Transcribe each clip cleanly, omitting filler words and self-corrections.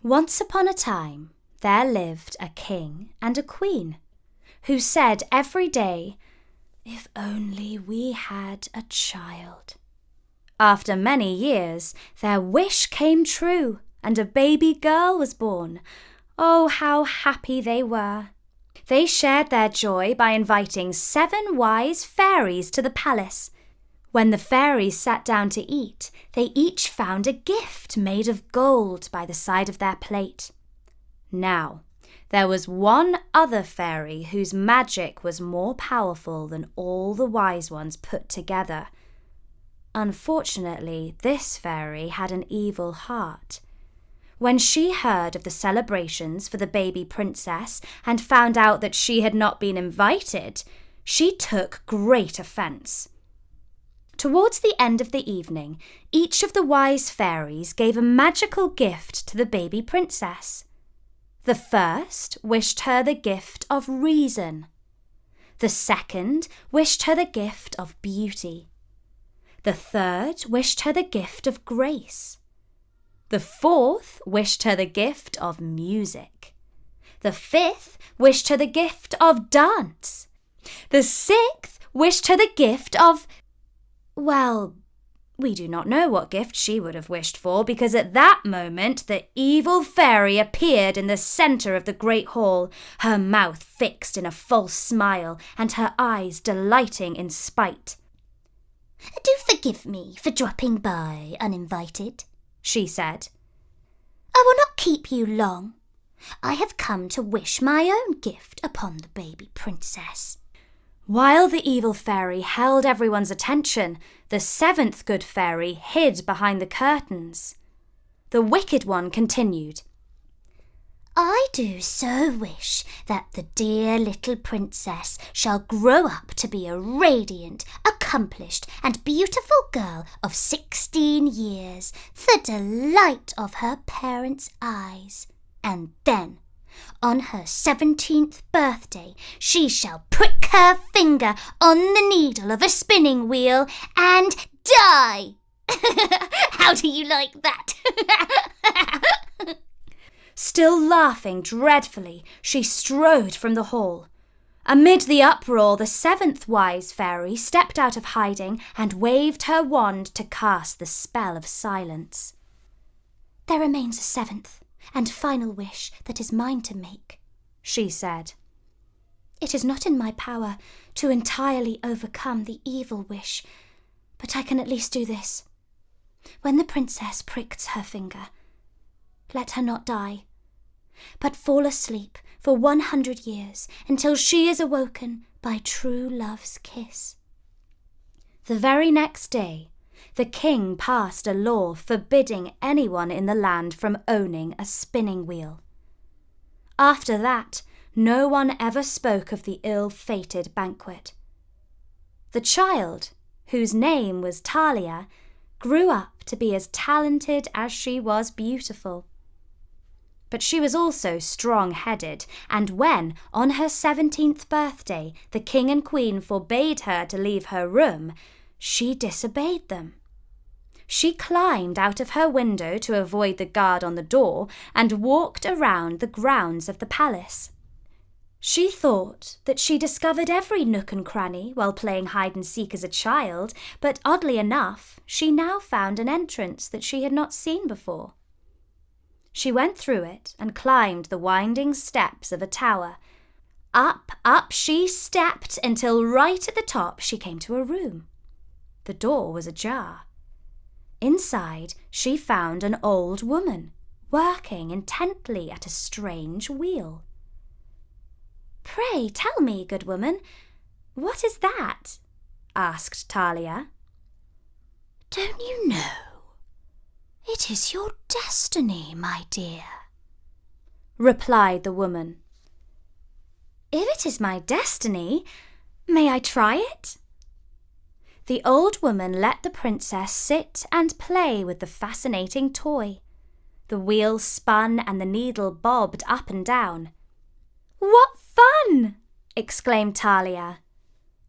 Once upon a time, there lived a king and a queen who said every day, "If only we had a child." After many years, their wish came true and a baby girl was born. Oh, how happy they were! They shared their joy by inviting 7 wise fairies to the palace. When the fairies sat down to eat, they each found a gift made of gold by the side of their plate. Now, there was one other fairy whose magic was more powerful than all the wise ones put together. Unfortunately, this fairy had an evil heart. When she heard of the celebrations for the baby princess and found out that she had not been invited, she took great offence. Towards the end of the evening, each of the wise fairies gave a magical gift to the baby princess. The first wished her the gift of reason. The second wished her the gift of beauty. The third wished her the gift of grace. The fourth wished her the gift of music. The fifth wished her the gift of dance. The sixth wished her the gift of... Well, we do not know what gift she would have wished for, because at that moment the evil fairy appeared in the centre of the great hall, her mouth fixed in a false smile and her eyes delighting in spite. "Do forgive me for dropping by uninvited," she said. "I will not keep you long. I have come to wish my own gift upon the baby princess." While the evil fairy held everyone's attention, the 7th good fairy hid behind the curtains. The wicked one continued, "I do so wish that the dear little princess shall grow up to be a radiant, accomplished and beautiful girl of 16 years, the delight of her parents' eyes. And then, on her 17th birthday, she shall prick her finger on the needle of a spinning wheel and die." How do you like that? Still laughing dreadfully, she strode from the hall. Amid the uproar, the 7th wise fairy stepped out of hiding and waved her wand to cast the spell of silence. "There remains a 7th and final wish that is mine to make," she said. "It is not in my power to entirely overcome the evil wish, but I can at least do this. When the princess pricks her finger, let her not die, but fall asleep for 100 years until she is awoken by true love's kiss." The very next day, the king passed a law forbidding anyone in the land from owning a spinning wheel. After that, no one ever spoke of the ill-fated banquet. The child, whose name was Talia, grew up to be as talented as she was beautiful. But she was also strong-headed, and when, on her 17th birthday, the king and queen forbade her to leave her room, she disobeyed them. She climbed out of her window to avoid the guard on the door and walked around the grounds of the palace. She thought that she discovered every nook and cranny while playing hide-and-seek as a child, but oddly enough, she now found an entrance that she had not seen before. She went through it and climbed the winding steps of a tower. Up, up she stepped until right at the top she came to a room. The door was ajar. Inside, she found an old woman working intently at a strange wheel. "Pray tell me, good woman, what is that?" asked Talia. "Don't you know? It is your destiny, my dear," replied the woman. "If it is my destiny, may I try it?" The old woman let the princess sit and play with the fascinating toy. The wheel spun and the needle bobbed up and down. "What fun!" exclaimed Talia.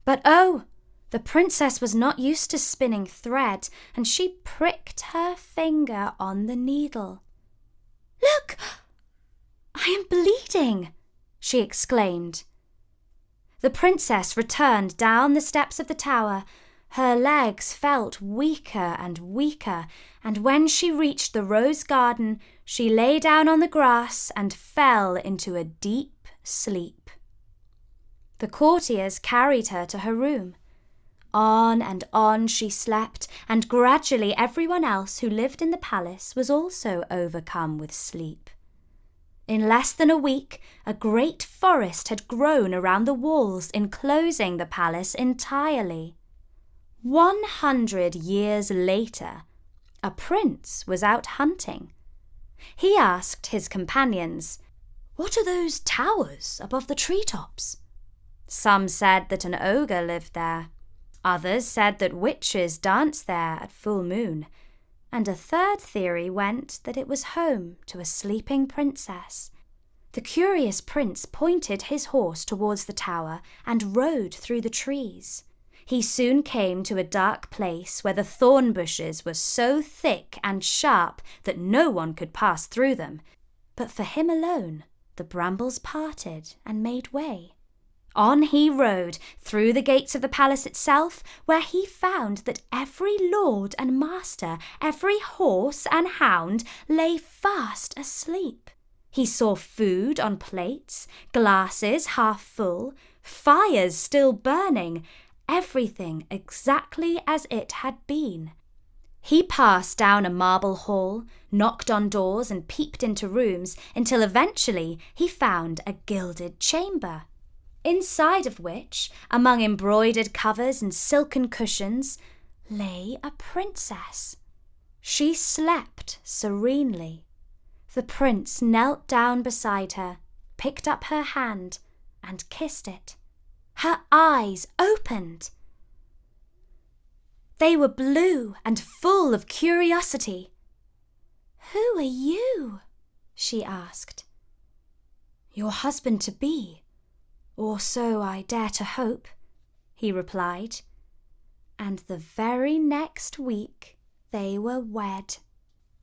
But oh, the princess was not used to spinning thread, and she pricked her finger on the needle. "Look, am bleeding," she exclaimed. The princess returned down the steps of the tower. Her legs felt weaker and weaker, and when she reached the rose garden, she lay down on the grass and fell into a deep sleep. The courtiers carried her to her room. On and on she slept, and gradually everyone else who lived in the palace was also overcome with sleep. In less than a week, a great forest had grown around the walls, enclosing the palace entirely. 100 years later, a prince was out hunting. He asked his companions, "What are those towers above the treetops?" Some said that an ogre lived there. Others said that witches danced there at full moon. And a third theory went that it was home to a sleeping princess. The curious prince pointed his horse towards the tower and rode through the trees. He soon came to a dark place where the thorn bushes were so thick and sharp that no one could pass through them. But for him alone, the brambles parted and made way. On he rode through the gates of the palace itself, where he found that every lord and master, every horse and hound lay fast asleep. He saw food on plates, glasses half full, fires still burning, everything exactly as it had been. He passed down a marble hall, knocked on doors and peeped into rooms until eventually he found a gilded chamber, inside of which, among embroidered covers and silken cushions, lay a princess. She slept serenely. The prince knelt down beside her, picked up her hand, and kissed it. Her eyes opened. They were blue and full of curiosity. "Who are you?" she asked. "Your husband-to-be. Or so I dare to hope," he replied. And the very next week they were wed.